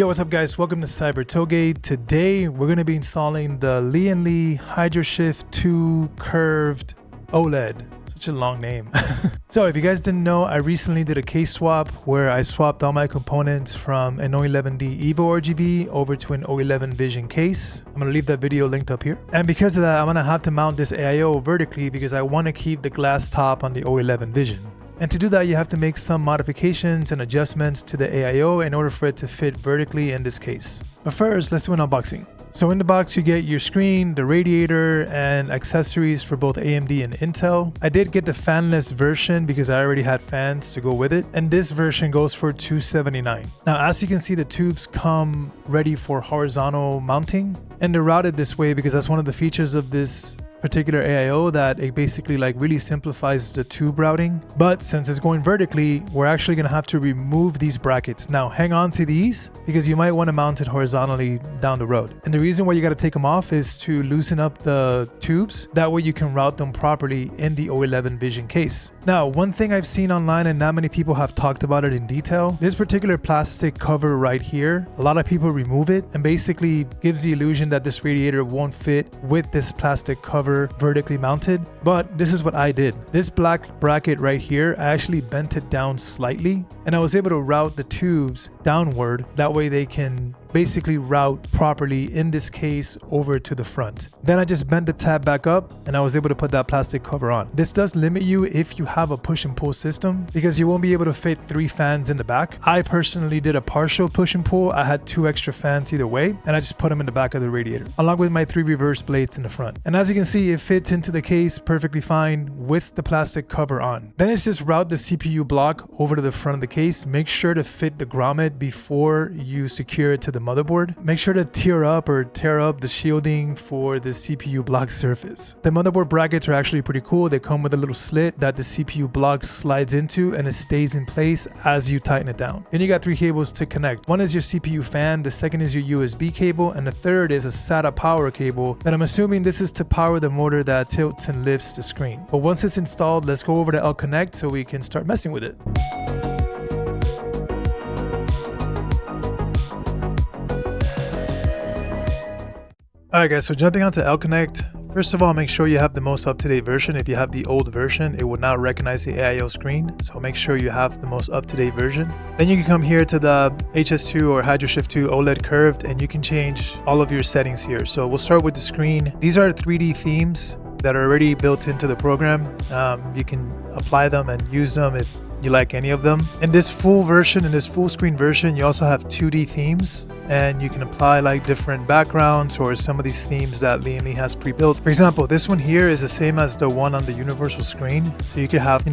Yo, what's up guys? Welcome to Cyber Toge. Today we're going to be installing the Lian Li HydroShift 2 Curved Oled. Such a long name. So if you guys didn't know, I recently did a case swap where I swapped all my components from an 011D Evo RGB over to an 011Vision case. I'm going to leave that video linked up here. And because of that, I'm going to have to mount this AIO vertically because I want to keep the glass top on the 011Vision. And to do that, you have to make some modifications and adjustments to the AIO in order for it to fit vertically in this case. But first, let's do an unboxing. So in the box, you get your screen, the radiator, and accessories for both AMD and Intel. I did get the fanless version because I already had fans to go with it. And this version goes for $279. Now, as you can see, the tubes come ready for horizontal mounting. And they're routed this way because that's one of the features of this particular AIO, that it basically really simplifies the tube routing. But since it's going vertically, we're actually going to have to remove these brackets. Now hang on to these because you might want to mount it horizontally down the road. And the reason why you got to take them off is to loosen up the tubes. That way you can route them properly in the 011Vision case. Now, one thing I've seen online and not many people have talked about it in detail, this particular plastic cover right here, a lot of people remove it and basically gives the illusion that this radiator won't fit with this plastic cover vertically mounted. But this is what I did. This black bracket right here, I actually bent it down slightly and I was able to route the tubes downward. That way they can basically route properly in this case over to the front. Then I just bent the tab back up and I was able to put that plastic cover on. This does limit you if you have a push and pull system because you won't be able to fit 3 fans in the back. I personally did a partial push and pull. I had 2 extra fans either way and I just put them in the back of the radiator along with my 3 reverse blades in the front. And as you can see, it fits into the case perfectly fine with the plastic cover on. Then it's just route the CPU block over to the front of the case. Make sure to fit the grommet before you secure it to the motherboard. Make sure to tear up the shielding for the CPU block surface. The motherboard brackets are actually pretty cool. They come with a little slit that the CPU block slides into and it stays in place as you tighten it down. Then you got 3 cables to connect. One is your CPU fan, the second is your USB cable, and the third is a SATA power cable that I'm assuming this is to power the motor that tilts and lifts the screen. But once it's installed, let's go over to L Connect so we can start messing with it. Alright guys, so jumping onto L Connect, first of all, make sure you have the most up-to-date version. If you have the old version, it would not recognize the AIO screen, so make sure you have the most up-to-date version. Then you can come here to the HS2 or HydroShift 2 OLED Curved and you can change all of your settings here. So we'll start with the screen. These are 3D themes that are already built into the program. You can apply them and use them if you like any of them. In this full version, in this full screen version, you also have 2D themes and you can apply different backgrounds or some of these themes that Lian Li has pre-built. For example, this one here is the same as the one on the universal screen. So you could have,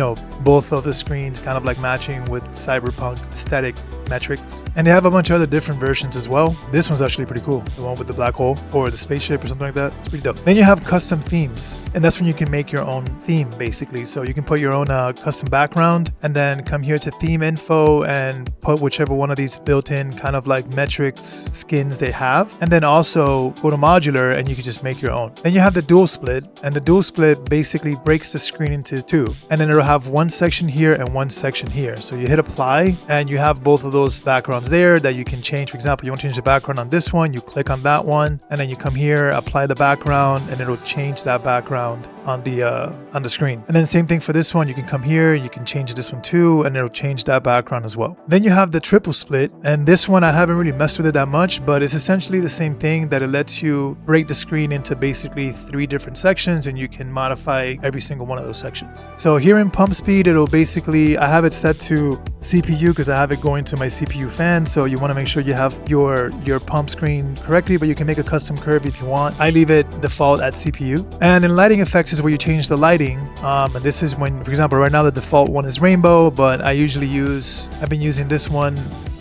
both of the screens kind of matching with cyberpunk aesthetic metrics. And they have a bunch of other different versions as well. This one's actually pretty cool. The one with the black hole or the spaceship or something like that. It's pretty dope. Then you have custom themes. And that's when you can make your own theme basically. So you can put your own custom background and then come here to theme info and put whichever one of these built-in kind of metrics skins they have, and then also go to modular and you can just make your own. Then you have the dual split, and the dual split basically breaks the screen into 2, and then it'll have one section here and one section here. So you hit apply and you have both of those backgrounds there that you can change. For example, you want to change the background on this one, you click on that one and then you come here, apply the background, and it'll change that background on the screen. And then same thing for this one, you can come here, you can change this one too, and it'll change that background as well. Then you have the triple split, and this one I haven't really messed with it that much, but it's essentially the same thing, that it lets you break the screen into basically 3 different sections and you can modify every single one of those sections. So here in pump speed, it'll basically, I have it set to CPU because I have it going to my CPU fan, so you want to make sure you have your pump screen correctly, but you can make a custom curve if you want. I leave it default at CPU. And in lighting effects is where you change the lighting, and this is when, for example, right now the default one is rainbow, but I've been using this one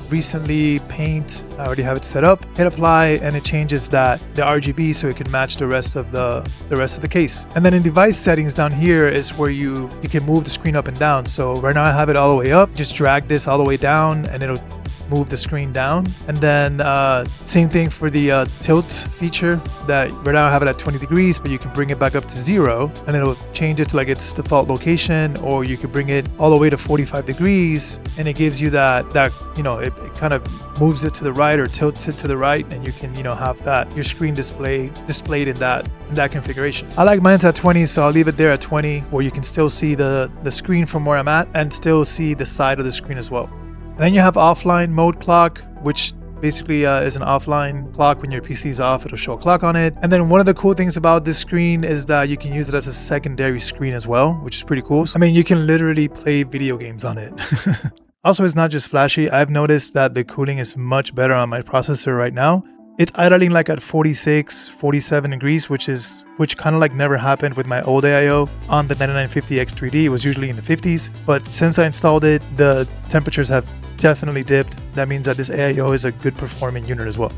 recently, paint. I already have it set up. Hit apply and it changes the RGB so it can match the rest of the case. And then in device settings down here is where you can move the screen up and down. So right now I have it all the way up. Just drag this all the way down and it'll move the screen down. And then same thing for the tilt feature, that right now I have it at 20 degrees, but you can bring it back up to 0 and it'll change it to like its default location, or you could bring it all the way to 45 degrees and it gives you that you know, it kind of moves it to the right or tilts it to the right, and you can, you know, have that your screen displayed in that configuration. I like mine's at 20, so I'll leave it there at 20, where you can still see the screen from where I'm at and still see the side of the screen as well. And then you have offline mode clock, which basically is an offline clock. When your PC is off, it'll show a clock on it. And then one of the cool things about this screen is that you can use it as a secondary screen as well, which is pretty cool. I mean, you can literally play video games on it. Also, it's not just flashy. I've noticed that the cooling is much better on my processor right now. It's idling like at 46, 47 degrees, which kind of like never happened with my old AIO on the 9950X3D. It was usually in the 50s, but since I installed it, the temperatures have definitely dipped. That means that this AIO is a good performing unit as well.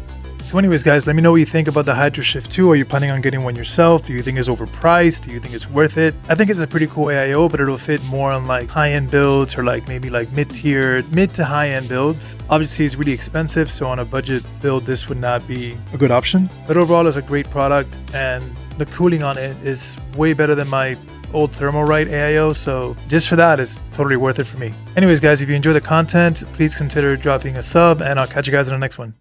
So anyways, guys, let me know what you think about the HydroShift 2. Are you planning on getting one yourself? Do you think it's overpriced? Do you think it's worth it? I think it's a pretty cool AIO, but it'll fit more on like high-end builds, or like maybe like mid to high-end builds. Obviously, it's really expensive, so on a budget build, this would not be a good option. But overall, it's a great product, and the cooling on it is way better than my old Thermalright AIO, so just for that, it's totally worth it for me. Anyways, guys, if you enjoy the content, please consider dropping a sub, and I'll catch you guys in the next one.